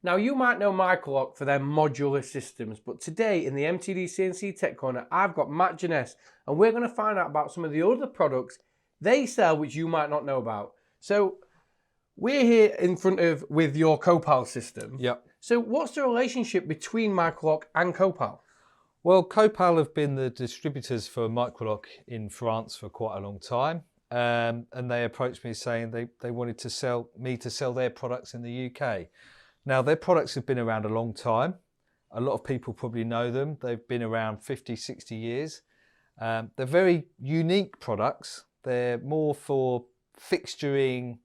Now, you might know MicroLoc for their modular systems, but today in the MTDCNC Tech Corner, I've got Matt Jenness, and we're going to find out about some of the other products they sell which you might not know about. So, we're here in front of with your Kopal system. Yep. So, what's the relationship between MicroLoc and Kopal? Well, Kopal have been the distributors for MicroLoc in France for quite a long time. And they approached me saying they wanted to sell their products in the UK. Now, their products have been around a long time. A lot of people probably know them. They've been around 50, 60 years. They're very unique products. They're more for fixturing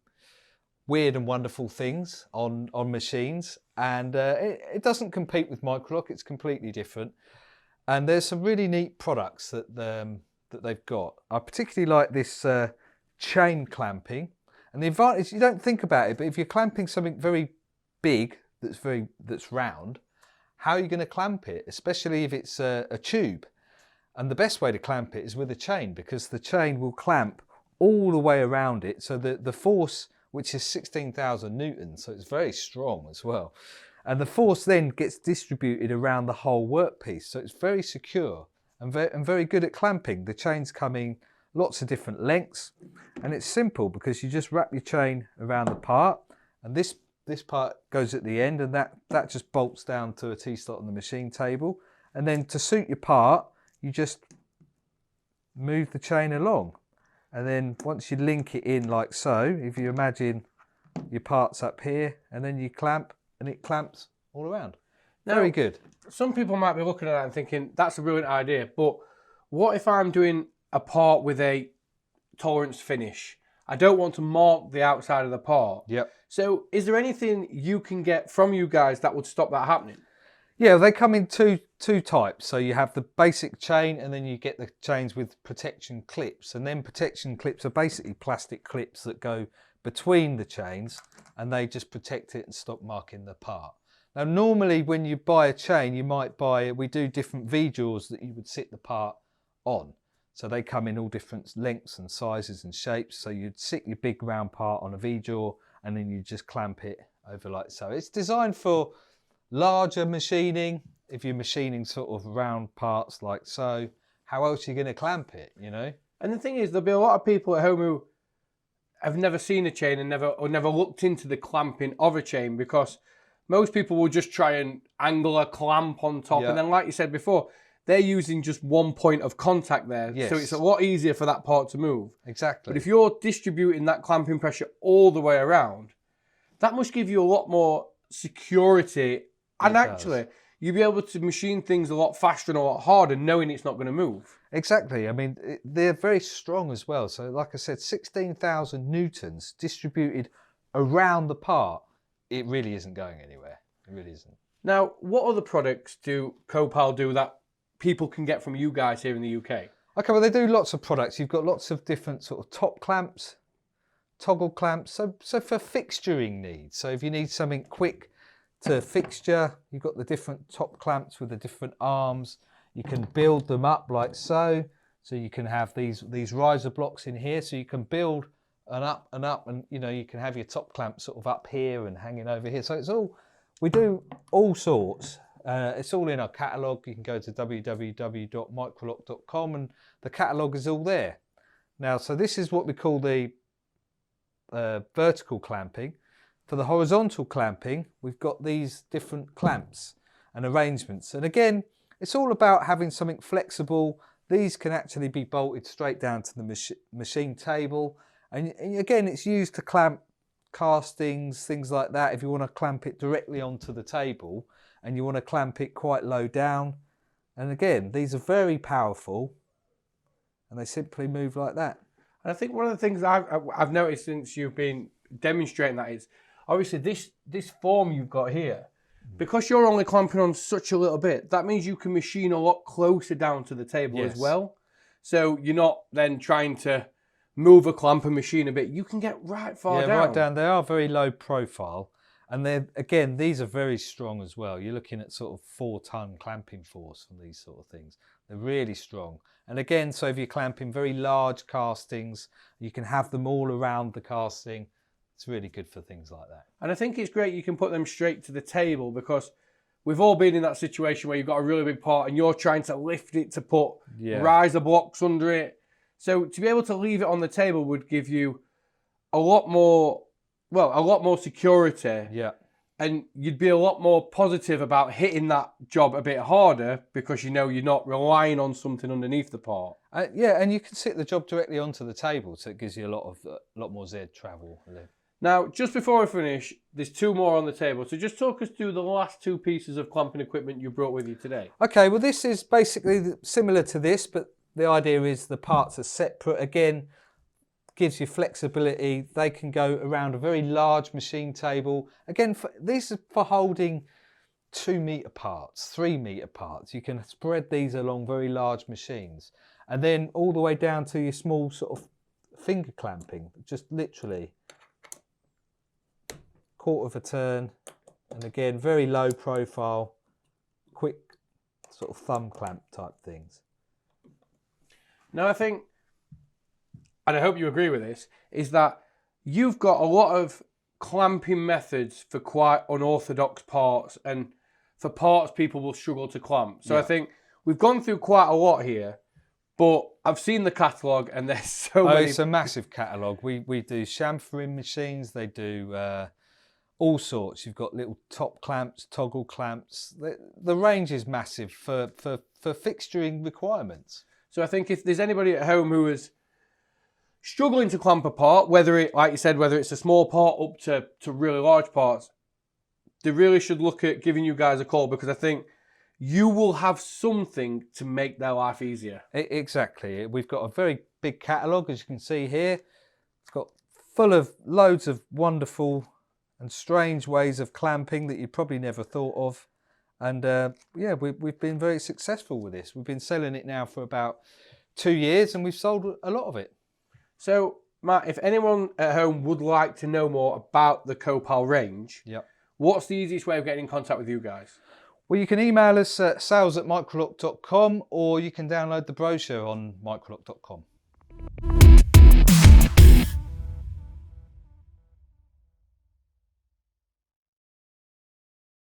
weird and wonderful things on machines. And it doesn't compete with MicroLoc. It's completely different. And there's some really neat products that they've got. I particularly like this chain clamping. And the advantage, you don't think about it, but if you're clamping something very big that's round, how are you going to clamp it, especially if it's a tube? And the best way to clamp it is with a chain, because the chain will clamp all the way around it. So the force, which is 16,000 newtons, so it's very strong as well. And the force then gets distributed around the whole workpiece. So it's very secure and very good at clamping. The chains come in lots of different lengths, and it's simple because you just wrap your chain around the part, and this part goes at the end, and that just bolts down to a T-slot on the machine table. And then to suit your part, you just move the chain along. And then once you link it in like so, if you imagine your part's up here, and then you clamp, and it clamps all around. Now, very good. Some people might be looking at that and thinking, that's a brilliant idea, but what if I'm doing a part with a tolerance finish? I don't want to mark the outside of the part. Yep. So is there anything you can get from you guys that would stop that happening? Yeah, they come in two types. So you have the basic chain, and then you get the chains with protection clips. And then protection clips are basically plastic clips that go between the chains, and they just protect it and stop marking the part. Now, normally when you buy a chain, you might we do different V-jaws that you would sit the part on. So they come in all different lengths and sizes and shapes. So you'd sit your big round part on a V-jaw, and then you just clamp it over like so. It's designed for larger machining. If you're machining sort of round parts like so, how else are you going to clamp it, you know? And the thing is, there'll be a lot of people at home who have never seen a chain and never looked into the clamping of a chain, because most people will just try and angle a clamp on top. Yeah. And then, like you said before, they're using just one point of contact there. Yes. So it's a lot easier for that part to move. Exactly. But if you're distributing that clamping pressure all the way around, that must give you a lot more security. And actually, you'll be able to machine things a lot faster and a lot harder knowing it's not going to move. Exactly. I mean, they're very strong as well. So like I said, 16,000 newtons distributed around the part. It really isn't going anywhere. It really isn't. Now, what other products do Kopal do that people can get from you guys here in the UK? Okay, well, they do lots of products. You've got lots of different sort of top clamps, toggle clamps. So for fixturing needs. So if you need something quick to fixture, you've got the different top clamps with the different arms. You can build them up like so. So you can have these riser blocks in here. So you can build and up, and you know, you can have your top clamp sort of up here and hanging over here. So it's all, we do all sorts. It's all in our catalogue. You can go to www.microloc.com, and the catalogue is all there. Now, so this is what we call the vertical clamping. For the horizontal clamping, we've got these different clamps and arrangements. And again, it's all about having something flexible. These can actually be bolted straight down to the machine table. And again, it's used to clamp castings, things like that. If you want to clamp it directly onto the table and you want to clamp it quite low down. And again, these are very powerful, and they simply move like that. And I think one of the things I've noticed since you've been demonstrating that is, obviously this form you've got here, because you're only clamping on such a little bit, that means you can machine a lot closer down to the table as well. So you're not then trying to move a clamp and machine a bit. You can get right far down. Yeah, right down. They are very low profile. And they're, again, these are very strong as well. You're looking at sort of 4-ton clamping force from these sort of things. They're really strong. And again, so if you're clamping very large castings, you can have them all around the casting. It's really good for things like that. And I think it's great you can put them straight to the table, because we've all been in that situation where you've got a really big part and you're trying to lift it to put riser blocks under it. So to be able to leave it on the table would give you a lot more security. Yeah. And you'd be a lot more positive about hitting that job a bit harder, because you know you're not relying on something underneath the part. Yeah, and you can sit the job directly onto the table, so it gives you a lot more Z travel. Now, just before we finish, there's two more on the table. So just talk us through the last two pieces of clamping equipment you brought with you today. Okay, well, this is basically similar to this, but the idea is the parts are separate. Again, gives you flexibility. They can go around a very large machine table. Again, these are for holding 2 metre parts, 3 metre parts. You can spread these along very large machines. And then all the way down to your small sort of finger clamping, just literally 1/4 of a turn. And again, very low profile, quick sort of thumb clamp type things. Now, I think, and I hope you agree with this, is that you've got a lot of clamping methods for quite unorthodox parts and for parts people will struggle to clamp. So I think we've gone through quite a lot here, but I've seen the catalogue and there's so many. It's a massive catalogue. We do chamfering machines. They do all sorts. You've got little top clamps, toggle clamps. The range is massive for fixturing requirements. So I think if there's anybody at home who is struggling to clamp a part, whether it, like you said, whether it's a small part up to really large parts, they really should look at giving you guys a call, because I think you will have something to make their life easier. Exactly. We've got a very big catalogue, as you can see here. It's got full of loads of wonderful and strange ways of clamping that you probably never thought of. And yeah, we've been very successful with this. We've been selling it now for about 2 years and we've sold a lot of it. So, Matt, if anyone at home would like to know more about the Kopal range, what's the easiest way of getting in contact with you guys? Well, you can email us at sales@microloc.com, or you can download the brochure on microloc.com.